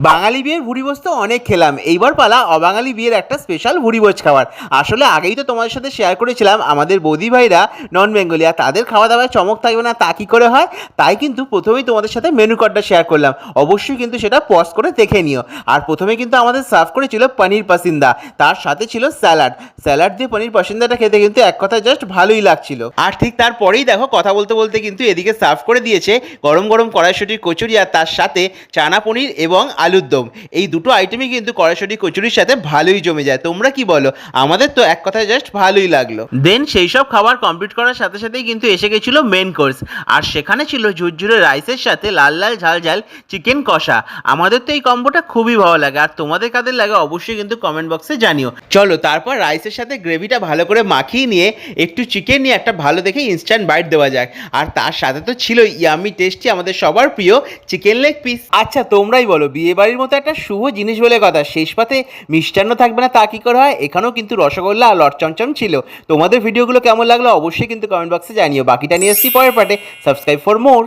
বাঙালি বিয়ের ভুরিভোজ তো অনেক খেলাম, এইবার পালা অবাঙালি বিয়ের একটা স্পেশাল ভুরিভোজ খাওয়ার। আসলে আগেই তো তোমাদের সাথে শেয়ার করেছিলাম আমাদের বৌদি ভাইরা নন বেঙ্গলি, আর তাদের খাওয়া দাওয়ায় চমক থাকবে না তা কী করে হয়। তাই কিন্তু প্রথমেই তোমাদের সাথে মেনু কার্ডটা শেয়ার করলাম, অবশ্যই কিন্তু সেটা পজ করে দেখে নিও। আর প্রথমে কিন্তু আমাদের সার্ভ করেছিল পনির পাসিন্দা, তার সাথে ছিল স্যালাড। স্যালাড দিয়ে পনির পাসিন্দাটা খেতে কিন্তু এক কথায় জাস্ট ভালোই লাগছিল। আর ঠিক তারপরেই দেখো কথা বলতে বলতে কিন্তু এদিকে সার্ভ করে দিয়েছে গরম গরম কড়াইশুঁটির কচুরি, আর তার সাথে চানা পনির এবং আলুর দম। এই দুটো আইটেমই কিন্তু কড়াইশুঁটি কচুরির সাথে ভালোই জমে যায়। তোমরা কি বলো? আমাদের তো এক কথায় জাস্ট ভালোই লাগলো। দেন সেই সব খাবার কমপ্লিট করার সাথে সাথেই কিন্তু এসে গেছিল মেন কোর্স, আর সেখানে ছিল ঝুরঝুরে রাইসের সাথে লাল লাল ঝাল ঝাল চিকেন কষা। আমাদের তো এই কম্বোটা খুবই ভালো লাগে, আর তোমাদের কাদের লাগে অবশ্যই কিন্তু কমেন্ট বক্সে জানিও। চলো তারপর রাইসের সাথে গ্রেভিটা ভালো করে মাখিয়ে নিয়ে একটু চিকেন নিয়ে একটা ভালো দেখে ইনস্ট্যান্ট বাইট দেওয়া যাক। আর তার সাথে তো ছিল ইয়ামি টেস্টি আমাদের সবার প্রিয় চিকেন লেগ পিস। আচ্ছা তোমরাই বলো, বিয়ে বাড়ির মতো একটা শুভ জিনিস বলে কথা, শেষ পাতে মিষ্টান্ন থাকবে না তা কী করে হয়? এখানেও কিন্তু রসগোল্লা আর লট চমচম ছিল। তোমাদের ভিডিওগুলো কেমন লাগলো অবশ্যই কিন্তু কমেন্ট বক্সে জানিও। বাকিটা নিয়ে এসছি পরের পার্টে। Subscribe for more.